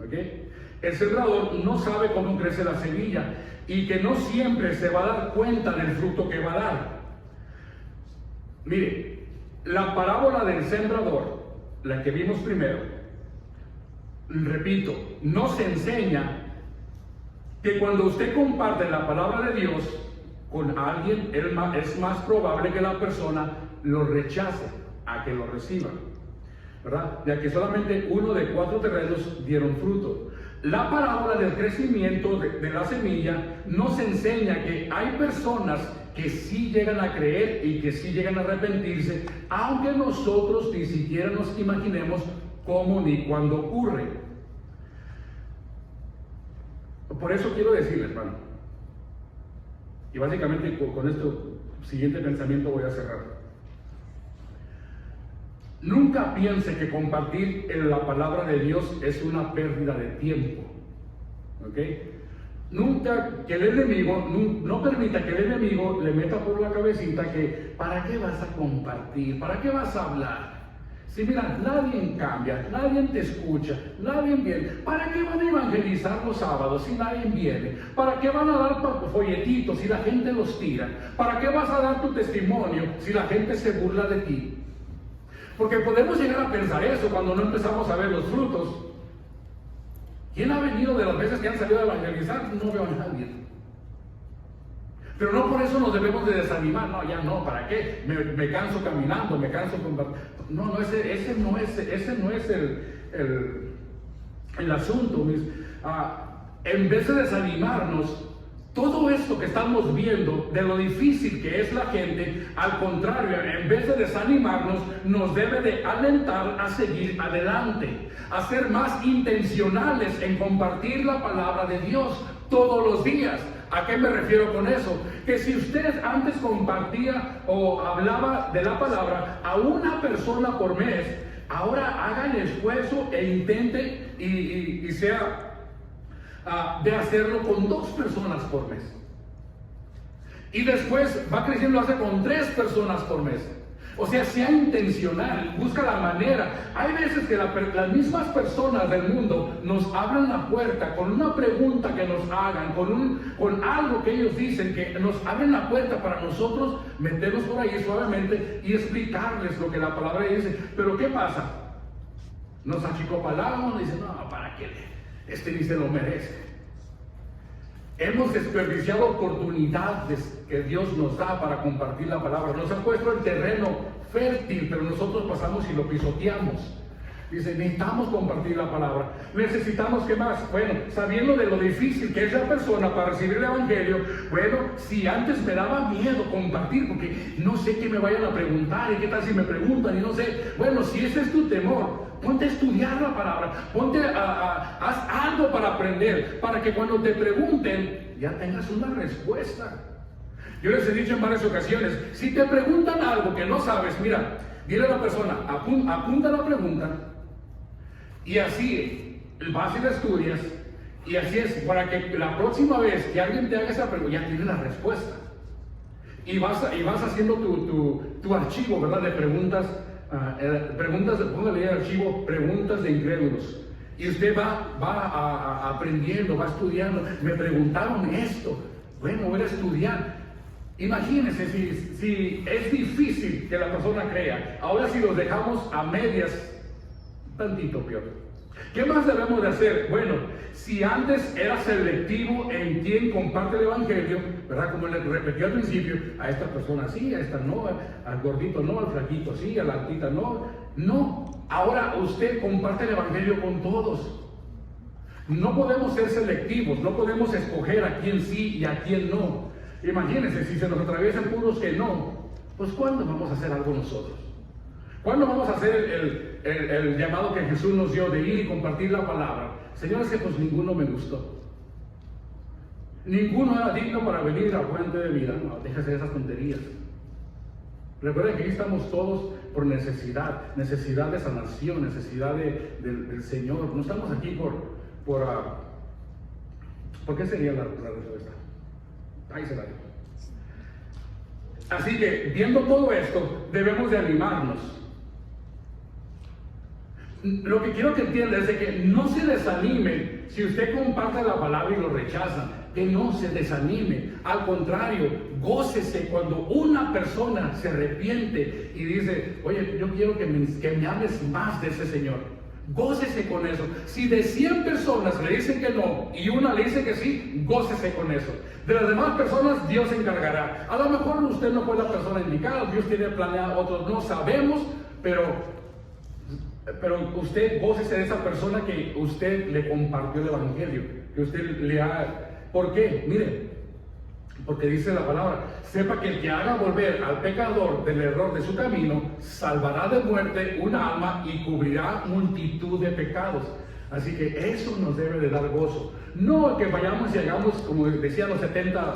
¿Okay? El sembrador no sabe cómo crece la semilla y que no siempre se va a dar cuenta del fruto que va a dar. Mire, la parábola del sembrador, la que vimos primero, repito, nos enseña que cuando usted comparte la palabra de Dios con alguien, es más probable que la persona lo rechace a que lo reciba, ¿verdad? Ya que solamente 1 de 4 terrenos dieron fruto. La parábola del crecimiento de la semilla nos enseña que hay personas que sí llegan a creer y que sí llegan a arrepentirse, aunque nosotros ni siquiera nos imaginemos cómo ni cuándo ocurre. Por eso quiero decirles, hermano, y básicamente con este siguiente pensamiento voy a cerrar. Nunca piense que compartir la palabra de Dios es una pérdida de tiempo. ¿Ok? Nunca que el enemigo, no permita que el enemigo le meta por la cabecita que ¿para qué vas a compartir? ¿Para qué vas a hablar? Si mira, nadie cambia, nadie te escucha, nadie viene. ¿Para qué van a evangelizar los sábados si nadie viene? ¿Para qué van a dar folletitos si la gente los tira? ¿Para qué vas a dar tu testimonio si la gente se burla de ti? Porque podemos llegar a pensar eso cuando no empezamos a ver los frutos. ¿Quién ha venido de las veces que han salido a evangelizar? No veo a nadie. Pero no por eso nos debemos de desanimar. No, ya no, ¿para qué? Me canso caminando, me canso compartiendo. No, ese no es el asunto. En vez de desanimarnos, todo esto que estamos viendo de lo difícil que es la gente, al contrario, en vez de desanimarnos, nos debe de alentar a seguir adelante, a ser más intencionales en compartir la palabra de Dios todos los días. ¿A qué me refiero con eso? Que si usted antes compartía o hablaba de la palabra a una persona por mes, ahora haga el esfuerzo e intente y sea de hacerlo con 2 personas por mes. Y después va creciendo, hace con 3 personas por mes. O sea, sea intencional, busca la manera. Hay veces que las mismas personas del mundo nos abren la puerta con una pregunta que nos hagan, con algo que ellos dicen, que nos abren la puerta para nosotros meternos por ahí suavemente y explicarles lo que la palabra dice. Pero ¿qué pasa? Nos achicopalamos y dicen, no, ¿para qué? Este ni se lo merece. Hemos desperdiciado oportunidades que Dios nos da para compartir la palabra. Nos ha puesto el terreno fértil, pero nosotros pasamos y lo pisoteamos. Dice, necesitamos compartir la palabra. Necesitamos, ¿qué más? Bueno, sabiendo de lo difícil que es la persona para recibir el evangelio. Bueno, si antes me daba miedo compartir, porque no sé qué me vayan a preguntar, y qué tal si me preguntan, y no sé. Bueno, si ese es tu temor, ponte a estudiar la palabra, haz algo para aprender, para que cuando te pregunten, ya tengas una respuesta. Yo les he dicho en varias ocasiones, si te preguntan algo que no sabes, mira, dile a la persona, apunta la pregunta, y así vas y la estudias, y así es, para que la próxima vez que alguien te haga esa pregunta, ya tienes la respuesta. Y vas haciendo tu archivo, ¿verdad? De preguntas, póngale el archivo, preguntas de incrédulos. Y usted va aprendiendo, va estudiando. Me preguntaron esto, bueno, voy a estudiar. Imagínense si es difícil que la persona crea. Ahora si los dejamos a medias, tantito peor. ¿Qué más debemos de hacer? Bueno, si antes era selectivo en quién comparte el evangelio, ¿verdad? Como le repetí al principio, a esta persona sí, a esta no, al gordito no, al flaquito sí, a la altita no. No, ahora usted comparte el evangelio con todos. No podemos ser selectivos, no podemos escoger a quién sí y a quién no. Imagínense, si se nos atraviesan puros que no, pues ¿cuándo vamos a hacer algo nosotros? ¿Cuándo vamos a hacer el llamado que Jesús nos dio de ir y compartir la palabra? Señores, que pues ninguno me gustó. Ninguno era digno para venir a Fuente de Vida. No, déjese de esas tonterías. Recuerden que aquí estamos todos por necesidad de sanación, necesidad del Señor. No estamos aquí ¿por qué sería la respuesta? Ahí se la digo. Así que, viendo todo esto, debemos de animarnos. Lo que quiero que entienda es de que no se desanime si usted comparte la palabra y lo rechaza. Que no se desanime. Al contrario, gócese cuando una persona se arrepiente y dice, oye, yo quiero que me hables más de ese Señor. Gócese con eso. Si de 100 personas le dicen que no y una le dice que sí, gócese con eso. De las demás personas, Dios se encargará. A lo mejor usted no fue la persona indicada, Dios tiene planeado, otros no sabemos, pero usted gócese de esa persona que usted le compartió el evangelio, que usted le ha... ¿Por qué? Mire, porque dice la palabra, sepa que el que haga volver al pecador del error de su camino, salvará de muerte un alma y cubrirá multitud de pecados. Así que eso nos debe de dar gozo. No que vayamos y hagamos, como decían los 70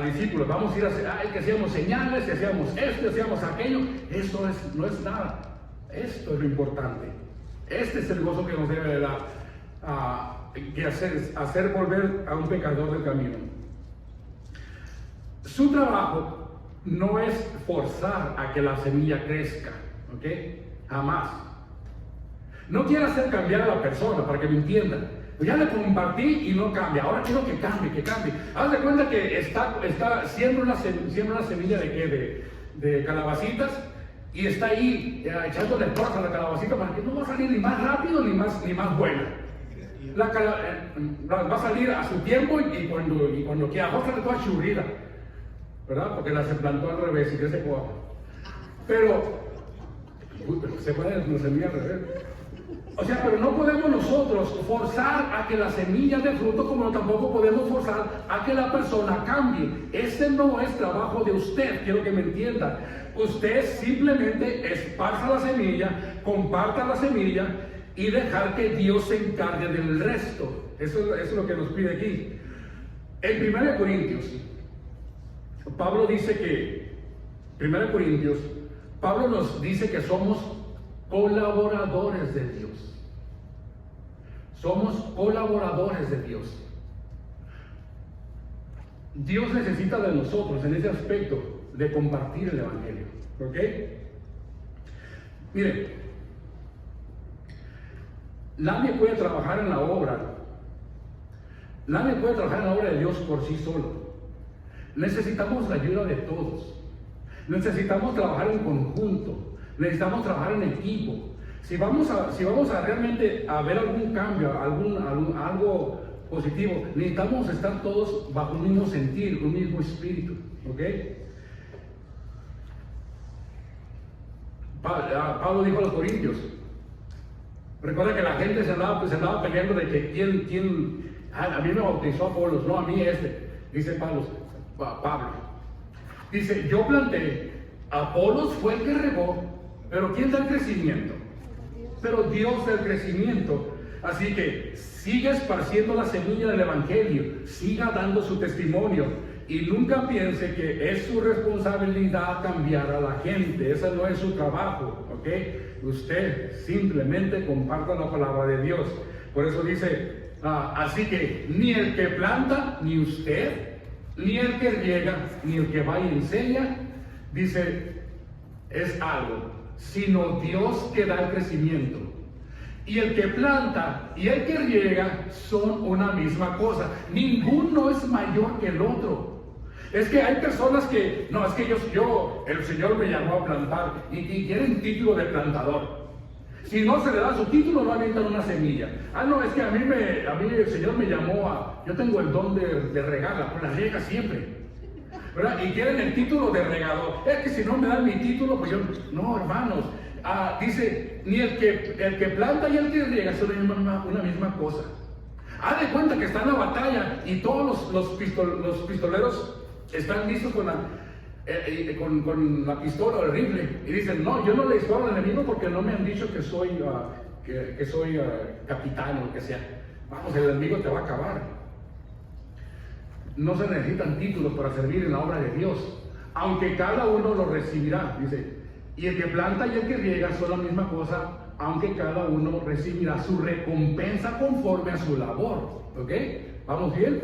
discípulos, vamos a ir a hacer, que hacíamos señales, que hacíamos esto, que hacíamos aquello. Eso no es nada. Esto es lo importante. Este es el gozo que nos debe de dar, que hacer volver a un pecador del camino. Su trabajo no es forzar a que la semilla crezca, ¿ok? Jamás. No quiere hacer cambiar a la persona, para que me entiendan. Pues ya le compartí y no cambia. Ahora quiero que cambie. Haz de cuenta que siembra una semilla de calabacitas y está ahí echándole porras a la calabacita para que no va a salir ni más rápido ni más buena. Va a salir a su tiempo y cuando quiera. Va a salir toda churrida, ¿verdad? Porque la se plantó al revés y que se coja. Pero se puede la semilla al revés. O sea, pero no podemos nosotros forzar a que la semilla dé fruto, como tampoco podemos forzar a que la persona cambie. Ese no es trabajo de usted, quiero que me entienda. Usted simplemente esparza la semilla, comparta la semilla y dejar que Dios se encargue del resto. Eso es lo que nos pide aquí. En 1 Corintios, Pablo dice que, 1 Corintios, Pablo nos dice que somos colaboradores de Dios. Somos colaboradores de Dios. Dios necesita de nosotros en ese aspecto de compartir el Evangelio. ¿Ok? Miren, nadie puede trabajar en la obra. Nadie puede trabajar en la obra de Dios por sí solo. Necesitamos la ayuda de todos. Necesitamos trabajar en conjunto. Necesitamos trabajar en equipo. Si vamos a realmente a ver algún cambio, algo positivo, necesitamos estar todos bajo un mismo sentir, un mismo espíritu. ¿Ok? Pablo dijo a los corintios, recuerda que la gente se andaba peleando de que quién a mí me bautizó Apolos, no a mí este. Dice Pablo, dice, yo planté, Apolos fue el que regó, pero ¿quién da el crecimiento? Pero Dios da el crecimiento. Así que siga esparciendo la semilla del Evangelio, siga dando su testimonio y nunca piense que es su responsabilidad cambiar a la gente. Ese no es su trabajo, ¿ok? Usted simplemente comparta la palabra de Dios. Por eso dice, así que ni el que planta, ni usted, ni el que riega, ni el que va y enseña, dice, es algo, sino Dios que da el crecimiento. Y el que planta y el que riega son una misma cosa. Ninguno es mayor que el otro. Es que hay personas que, no, es que el Señor me llamó a plantar y quieren título de plantador. Si no se le da su título, no avientan una semilla. No, es que a mí el Señor me llamó yo tengo el don de regarla, pues la riega siempre, ¿verdad? Y quieren el título de regador. Es que si no me dan mi título, pues yo, no, hermanos. Dice, ni el que planta y el que riega son una misma cosa. Haz de cuenta que está en la batalla y todos los pistoleros están listos con la pistola o el rifle y dicen, no, yo no le disparo al enemigo porque no me han dicho que soy capitán o lo que sea. Vamos, el enemigo te va a acabar. No se necesitan títulos para servir en la obra de Dios, aunque cada uno lo recibirá, dice. Y el que planta y el que riega son la misma cosa, aunque cada uno recibirá su recompensa conforme a su labor. ¿Ok? ¿Vamos bien?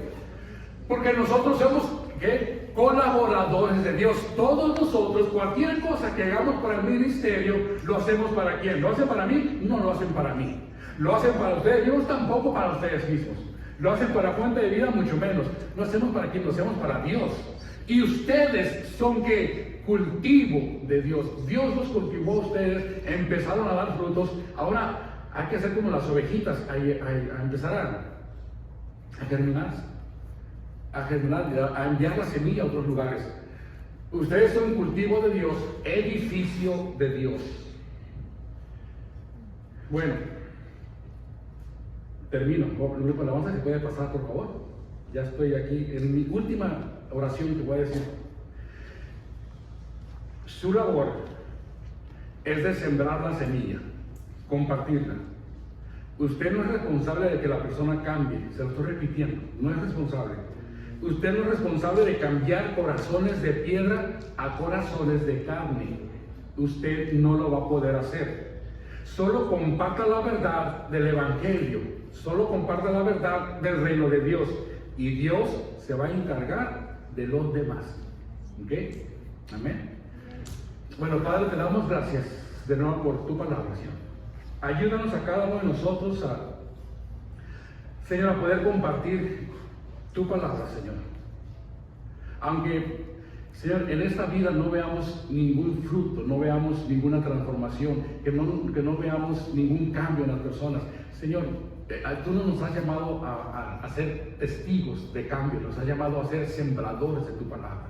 Porque nosotros somos, ¿qué? Colaboradores de Dios. Todos nosotros, cualquier cosa que hagamos para el ministerio, lo hacemos para quién. ¿Lo hacen para mí? No lo hacen para mí. Lo hacen para ustedes mismos, tampoco para ustedes mismos. Lo hacen para Fuente de Vida, mucho menos. Lo hacemos para quién, lo hacemos para Dios. Y ustedes son que cultivo de Dios. Dios los cultivó a ustedes, empezaron a dar frutos. Ahora hay que hacer como las ovejitas, a empezar a germinar, a enviar la semilla a otros lugares. Ustedes son cultivo de Dios, edificio de Dios. Bueno, termino. La alabanza se puede pasar, por favor. Ya estoy aquí en mi última oración que voy a decir. Su labor es de sembrar la semilla, compartirla. Usted no es responsable de que la persona cambie, se lo estoy repitiendo, no es responsable. Usted no es responsable de cambiar corazones de piedra a corazones de carne. Usted no lo va a poder hacer. Solo comparta la verdad del Evangelio, solo comparta la verdad del reino de Dios y Dios se va a encargar de los demás. ¿Ok? Amén. Bueno, Padre, te damos gracias de nuevo por tu palabra, Señor. Ayúdanos a cada uno de nosotros Señor, a poder compartir tu palabra, Señor. Aunque, Señor, en esta vida no veamos ningún fruto, no veamos ninguna transformación, que no veamos ningún cambio en las personas. Señor, Tú no nos has llamado a ser testigos de cambio, nos has llamado a ser sembradores de tu palabra.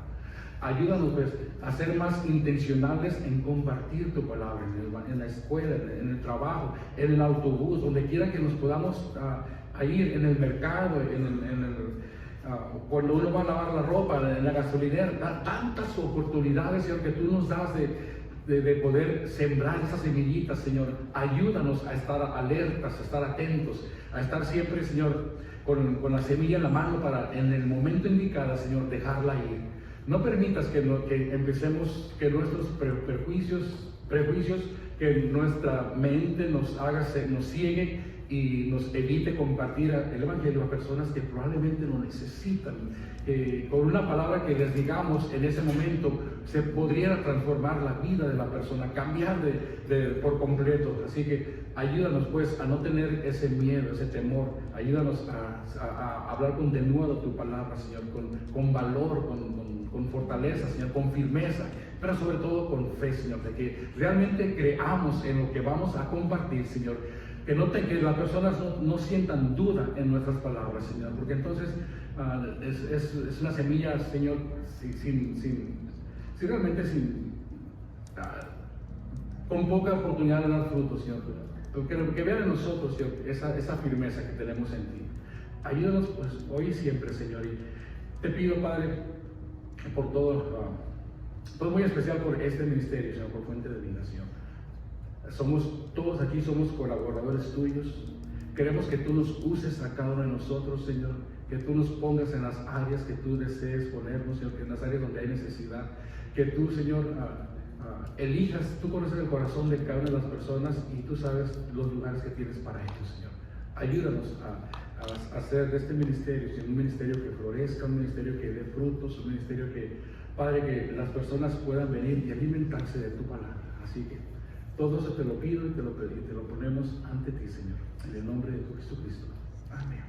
Ayúdanos pues a ser más intencionales en compartir tu palabra en la escuela, en el trabajo, en el autobús, donde quiera que nos podamos ir, en el mercado, cuando uno va a lavar la ropa, en la gasolinera. Tantas oportunidades, Señor, que tú nos das de poder sembrar esas semillitas, Señor. Ayúdanos a estar alertas, a estar atentos, a estar siempre, Señor, con la semilla en la mano para en el momento indicado, Señor, dejarla ir. No permitas que empecemos, que nuestros prejuicios, que nuestra mente nos ciegue y nos evite compartir el Evangelio a personas que probablemente lo necesitan. Con una palabra que les digamos en ese momento se podría transformar la vida de la persona, cambiar por completo. Así que ayúdanos pues a no tener ese miedo, ese temor. Ayúdanos a hablar con denuedo tu palabra, Señor, con valor, con fortaleza, Señor, con firmeza, pero sobre todo con fe, Señor, de que realmente creamos en lo que vamos a compartir, Señor. Que las personas no sientan duda en nuestras palabras, Señor, porque entonces es una semilla, Señor, con poca oportunidad de dar frutos, Señor. Que vean en nosotros, Señor, esa firmeza que tenemos en ti. Ayúdanos pues hoy y siempre, Señor, y te pido, Padre, por todo, pues muy especial por este ministerio, Señor, por Fuente de Vida, Señor. Todos aquí somos colaboradores tuyos. Queremos que tú nos uses a cada uno de nosotros, Señor, que tú nos pongas en las áreas que tú desees ponernos, Señor, que en las áreas donde hay necesidad, que tú, Señor, elijas. Tú conoces el corazón de cada una de las personas y tú sabes los lugares que tienes para ellos, Señor. Ayúdanos a hacer de este ministerio, Señor, un ministerio que florezca, un ministerio que dé frutos, un ministerio que, Padre, que las personas puedan venir y alimentarse de tu palabra. Así que todo eso te lo pido y te lo ponemos ante ti, Señor, en el nombre de tu Jesucristo. Amén.